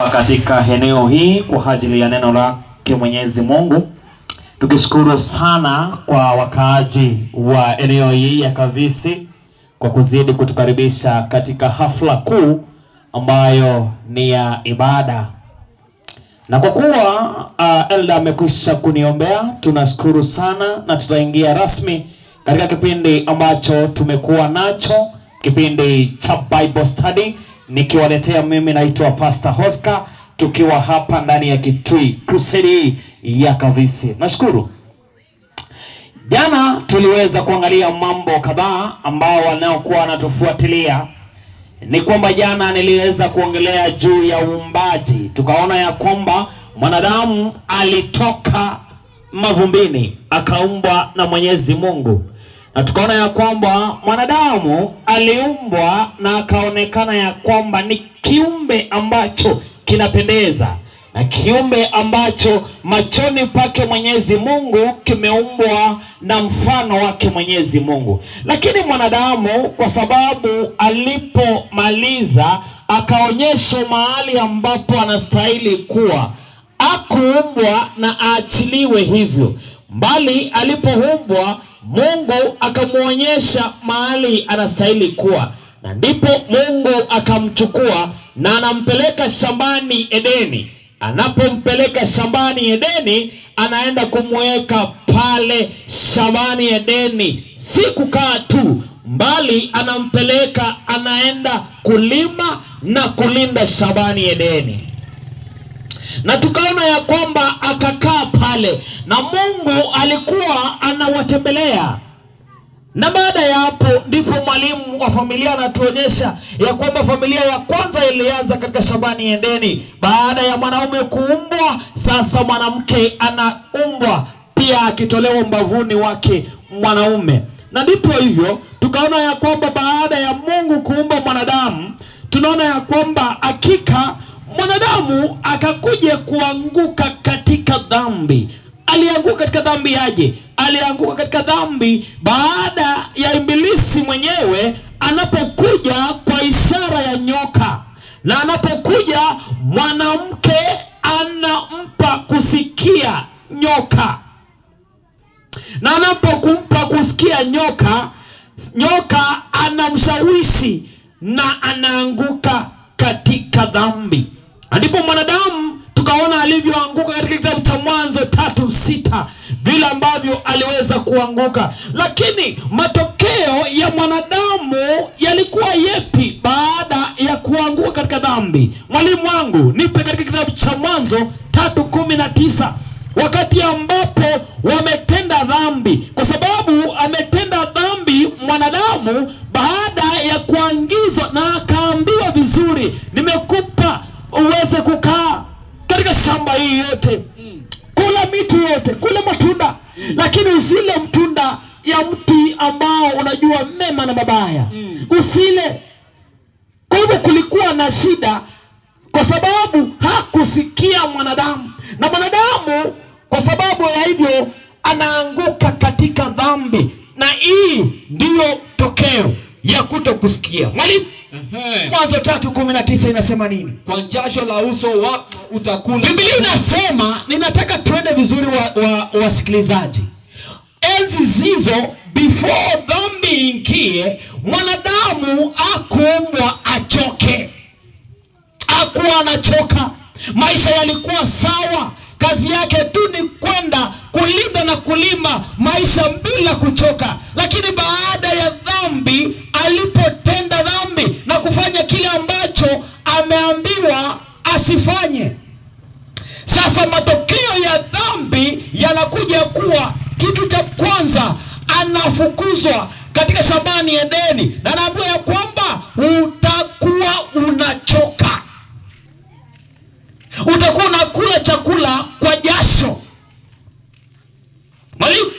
Katika eneo hii kwa ajili ya neno lake Mwenyezi Mungu. Tukishukuru sana kwa wakaaji wa eneo hii ya Kavisi kwa kuzidi kutukaribisha katika hafla kuu ambayo ni ya ibada. Na kwa kuwa Elda amekwisha kuniombea, tunashukuru sana na tutaingia rasmi katika kipindi ambacho tumekuwa nacho, kipindi cha Bible Study. Nikiwaletea mimi naitwa Pastor Oscar, tukiwa hapa ndani ya Kitui Crusade ya Kavisi. Nashukuru. Jana tuliweza kuangalia mambo kadhaa ambao wanaokuwa wanatufuatilia. Ni kwamba jana niliweza kuongelea juu ya uumbaji. Tukaona ya kwamba mwanadamu alitoka mavumbini akaumbwa na Mwenyezi Mungu. Na tukaona ya kwamba mwanadamu aliumbwa na akaonekana ya kwamba ni kiumbe ambacho kinapendeza, na kiumbe ambacho machoni pake Mwenyezi Mungu kimeumbwa na mfano wake Mwenyezi Mungu. Lakini mwanadamu kwa sababu alipomaliza akaonyeshwa mahali ambapo anastahili kuwa, akuumbwa na aachiliwe hivyo. Bali alipoumbwa Mungu akamuonyesha mahali anastahili kuwa, na ndipo Mungu akamchukua na anampeleka shambani Edeni. Anapompeleka shambani Edeni, anaenda kumweka pale shambani Edeni, si kukaa tu, bali anampeleka anaenda kulima na kulinda shambani Edeni. Na tukaona ya kwamba akakaa pale na Mungu alikuwa anawatembelea. Na baada ya hapo ndipo mwalimu wa familia anatuonyesha ya kwamba familia ya kwanza ilianza katika shambani Edeni. Baada ya mwanaume kuumbwa, sasa mwanamke anaumbwa pia akitolewa mbavuni wake mwanaume. Na ndipo hivyo tukaona ya kwamba baada ya Mungu kuumba mwanadamu, tunaona ya kwamba hakika mwanadamu akakuja kuanguka katika dhambi. Alianguka katika dhambi aje? Alianguka katika dhambi baada ya Ibilisi mwenyewe anapokuja kwa ishara ya nyoka. Na anapokuja mwanamke anampa kusikia nyoka. Na anapokumpa kusikia nyoka, nyoka anamshawishi na anaanguka katika dhambi. Ndipo mwanadamu tukaona alivyoanguka katika kitabu cha Mwanzo 3:6, vile ambavyo aliweza kuanguka. Lakini matokeo ya mwanadamu yalikuwa yepi baada ya kuanguka katika dhambi? Mwalimu wangu, nipe katika kitabu cha Mwanzo 3:19, wakati ambapo wametenda dhambi. Kwa sababu ametenda dhambi mwanadamu baada ya kuangizwa na akaambiwa vizuri, nimekupa uweze kukaa katika shamba hii yote, kula miti yote, kula matunda, lakini usile mtunda ya mti ambao unajua mema na mabaya, usile. Kwa hivyo kulikuwa na shida kwa sababu hakusikia mwanadamu, na mwanadamu kwa sababu ya hivyo anaanguka katika dhambi. Na hii ndiyo tokeo ya kutokusikia. Mwalimu, Mwanzo 3:19 inasema nini? Kwa jasho la uso wako utakula. Biblia inasema, ninataka tuende vizuri wasikilizaji. Enzi zizo before dhambi ingie, mwanadamu akuumbwa achoke. Hakuwa anachoka. Maisha yalikuwa sawa. Kazi yake tu ni kwenda kulinda na kulima maisha bila kuchoka. Lakini baada ya dhambi, alipotenda dhambi na kufanya kile ambacho ameambiwa asifanye, sasa matokeo ya dhambi yanakuja kuwa, kitu cha kwanza anafukuzwa katika shambani Edeni, na anaambiwa ya kwamba utakuwa unachoka. Utakuwa unakula chakula kwa jasho. Mwalimu?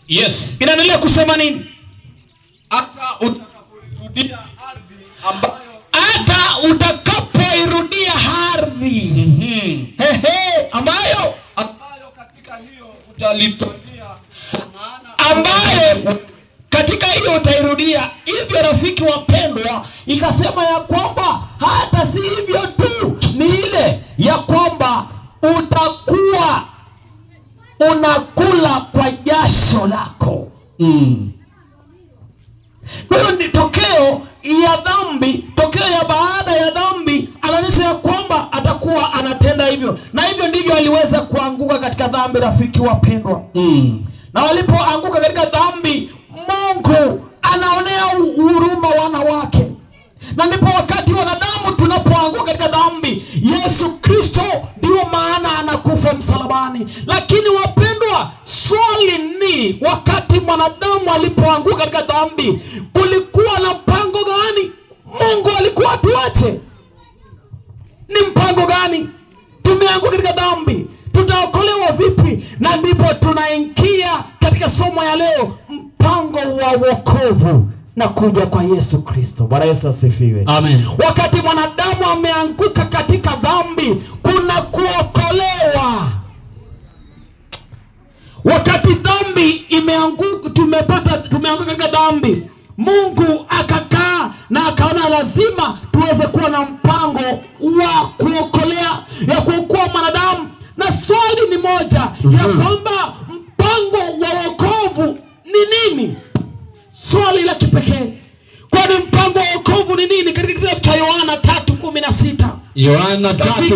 Yes. Inaendelea kusema nini? Hata utakapoirudia ardhi ambayo katika hiyo utalitonia, ambayo katika hiyo utairudia. Hivyo rafiki wapendwa, ikasema ya kwamba hata si hivyo tu, ya kwamba utakuwa unakula kwa jasho lako. Kwa hiyo ni tokeo ya dhambi, tokeo ya baada ya dhambi, anaonyesha ya kwamba atakuwa anatenda hivyo. Na hivyo ndivyo aliweza kuanguka katika dhambi, rafiki wapendwa. Na walipoanguka katika dhambi, Mungu anaonea huruma wana wake. Na ndipo wakati wanadamu tunapoanguka katika dhambi, Yesu Kristo ndio maana anakufa msalabani. Lakini wapendwa, swali ni, wakati mwanadamu alipoanguka katika dhambi, kulikuwa na mpango gani? Mungu alikuwa atuache? Ni mpango gani? Tumeanguka katika dhambi, tutaokolewa vipi? Na ndipo tunaingia katika somo ya leo, mpango wa wokovu na kuja kwa Yesu Kristo. Bwana Yesu asifiwe. Amen. Wakati mwanadamu ameanguka katika dhambi, kuna kuokolewa. Wakati dhambi imeanguka, tumeanguka katika dhambi, Mungu akakaa na akaona lazima tuweze kuwa na mpango wa kuokolea, ya kuokoa mwanadamu. Na swali ni moja, ya kwamba mpango wa wokovu ni nini? Swali la kipekee. Kwani mpango wa wokovu ni nini? Katika kitabu cha Yohana 3:16. Yohana 3